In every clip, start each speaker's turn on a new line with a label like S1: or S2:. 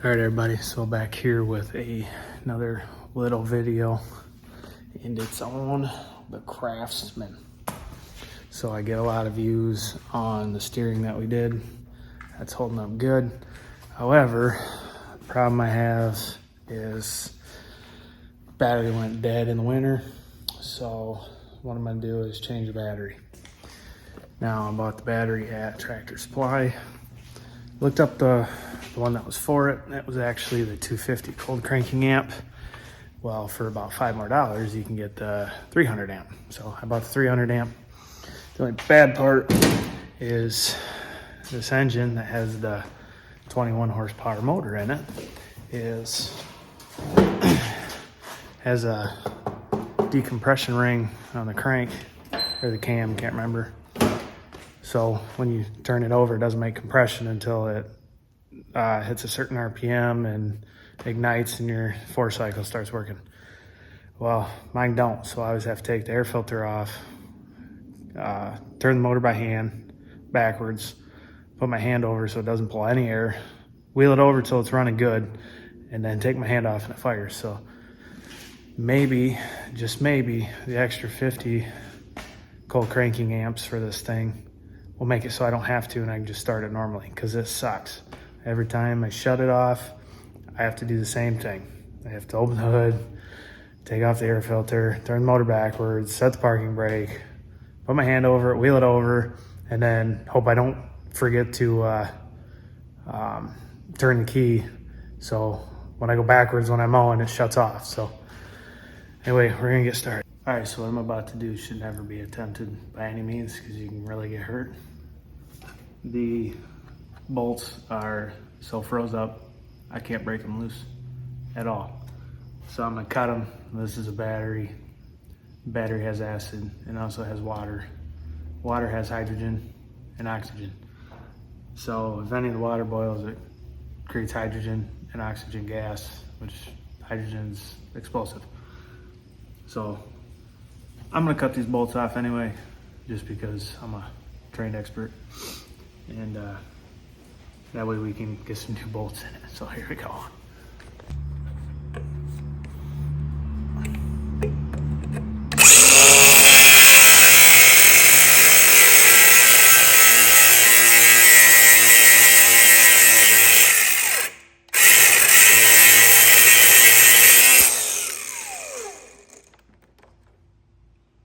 S1: All right, everybody, so back here with another little video, and it's on the Craftsman. So I get a lot of views on the steering that we did. That's holding up good. However, the problem I have is battery went dead in the winter. So what I'm gonna do is change the battery. Now I bought the battery at Tractor Supply. Looked up the one that was for it. That was actually the 250 cold cranking amp. Well, for about $5 more, you can get the 300 amp. So I bought the 300 amp. The only bad part is this engine that has the 21 horsepower motor in it has a decompression ring on the crank or the cam, can't remember. So when you turn it over, it doesn't make compression until it hits a certain RPM and ignites and your 4-cycle starts working. Well, mine don't, so I always have to take the air filter off, turn the motor by hand backwards, put my hand over so it doesn't pull any air, wheel it over till it's running good, and then take my hand off and it fires. So maybe, just maybe, the extra 50 cold cranking amps for this thing will make it so I don't have to and I can just start it normally, because this sucks. Every time I shut it off, I have to do the same thing. I have to open the hood, take off the air filter, turn the motor backwards, set the parking brake, put my hand over it, wheel it over, and then hope I don't forget to turn the key. So when I go backwards when I'm mowing, it shuts off. So anyway, we're gonna get started. All right, so what I'm about to do should never be attempted by any means, because you can really get hurt. The bolts are so froze up, I can't break them loose at all. So I'm gonna cut them. This is a battery. Battery has acid and also has water. Water has hydrogen and oxygen. So if any of the water boils, it creates hydrogen and oxygen gas, which hydrogen's explosive. So I'm gonna cut these bolts off anyway, just because I'm a trained expert. And that way we can get some new bolts in it. So here we go.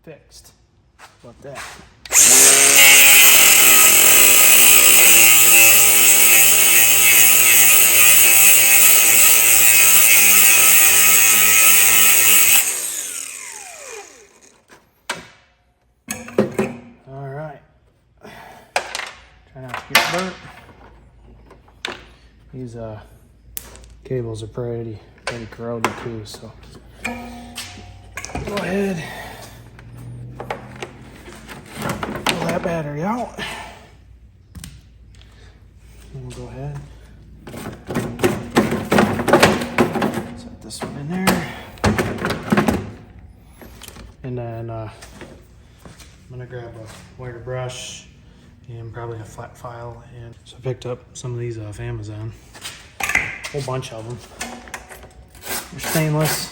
S1: Fixed. How about that? All right. Try not to get burnt. These cables are pretty corroded too, so go ahead. That battery out. And we'll go ahead, set this one in there, and then I'm gonna grab a wire brush and probably a flat file. And so I picked up some of these off Amazon, a whole bunch of them. They're stainless.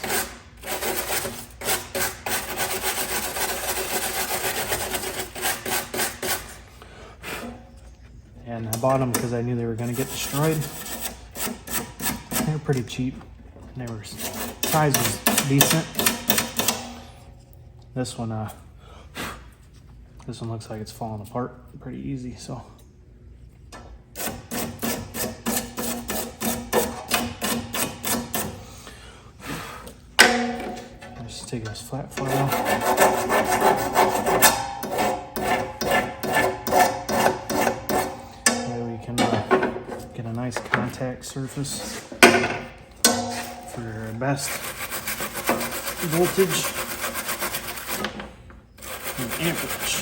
S1: And I bought them because I knew they were going to get destroyed. They were pretty cheap. And they were, size was decent. This one looks like it's falling apart pretty easy. So just take this flat file. Get a nice contact surface for best voltage and amperage.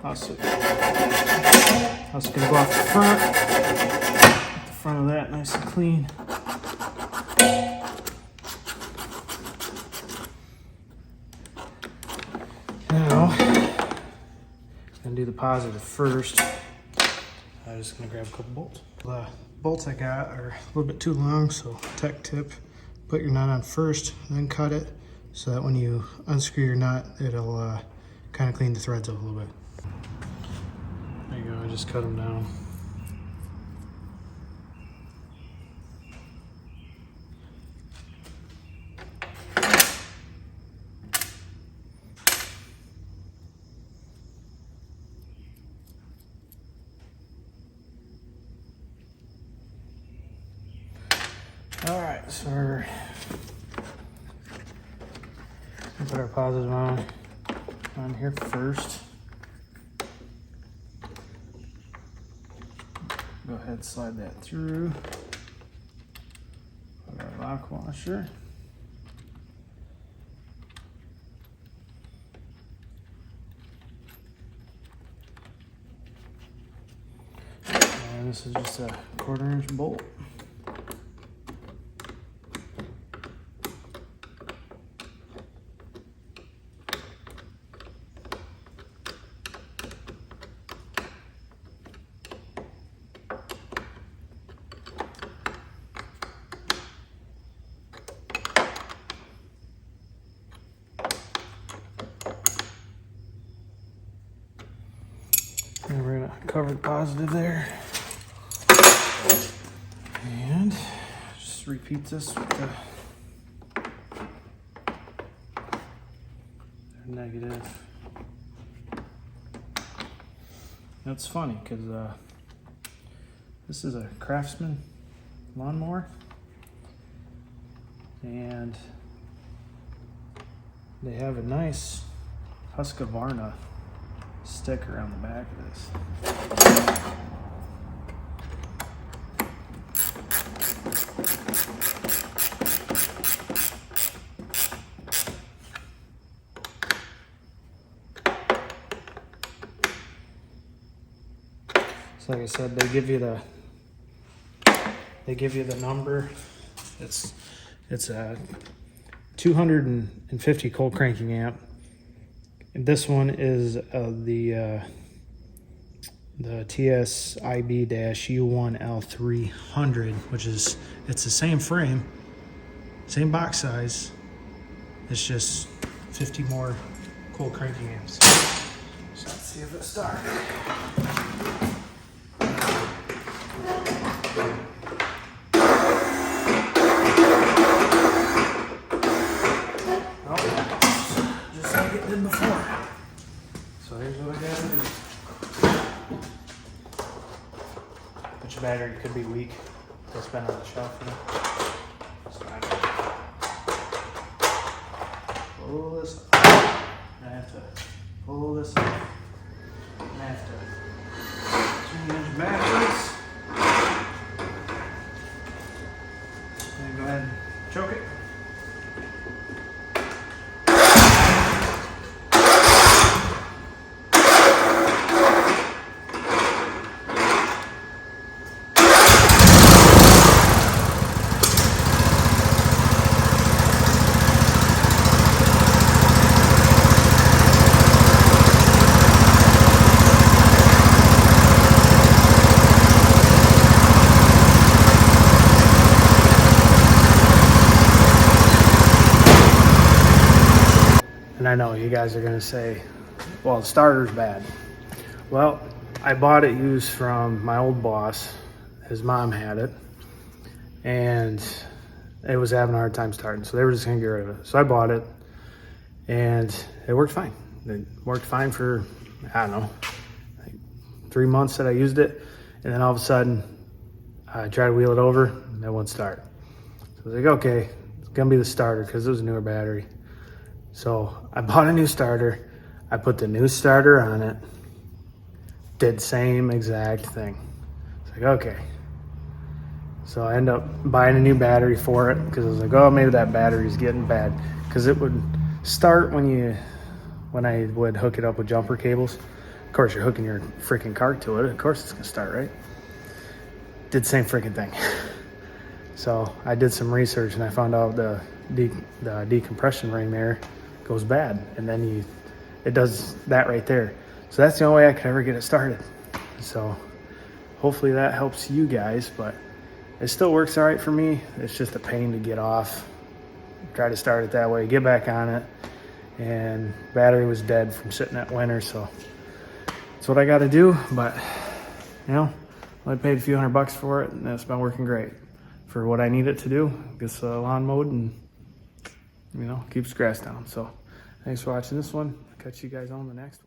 S1: Also gonna go off the front of that, nice and clean. Now, gonna do the positive first. I'm just gonna grab a couple bolts. The bolts I got are a little bit too long, so tech tip, put your nut on first, then cut it, so that when you unscrew your nut, it'll kind of clean the threads up a little bit. There you go, I just cut them down. All right, so we're gonna put our positive on here first. Go ahead and slide that through. Put our lock washer. And this is just a 1/4 inch bolt. And we're gonna cover the positive there. And just repeat this with the negative. That's funny because this is a Craftsman lawnmower, and they have a nice Husqvarna sticker on the back of this. So like I said, they give you the number. It's a 250 cold cranking amp. And this one is the TSIB-U1L300, which is, it's the same frame, same box size. It's just 50 more cold cranking amps. So let's see if it starts. Before. So here's what I gotta do. But your battery could be weak. It's been on the shelf. So I pull this up. I have to pull this up. I have to change batteries. And go ahead and choke it. And I know you guys are gonna say, well, the starter's bad. Well, I bought it used from my old boss. His mom had it, and it was having a hard time starting, so they were just gonna get rid of it. So I bought it, and it worked fine. It worked fine for, I don't know, like 3 months that I used it, and then all of a sudden, I tried to wheel it over, and it wouldn't start. So I was like, okay, it's gonna be the starter, because it was a newer battery. So I bought a new starter, I put the new starter on it, did same exact thing. It's like, okay. So I ended up buying a new battery for it, because I was like, oh, maybe that battery's getting bad. Because it would start when I would hook it up with jumper cables. Of course, you're hooking your freaking cart to it. Of course it's gonna start, right? Did the same freaking thing. So I did some research and I found out the decompression ring there goes bad, and then it does that right there. So that's the only way I could ever get it started. So hopefully that helps you guys, but it still works all right for me. It's just a pain to get off. Try to start it that way, get back on it, and battery was dead from sitting that winter, so that's what I got to do. But you know, I paid a few $100 for it, and it's been working great for what I need it to do. Gets the lawn mowed and, you know, keeps grass down. So thanks for watching this one. I'll catch you guys on the next one.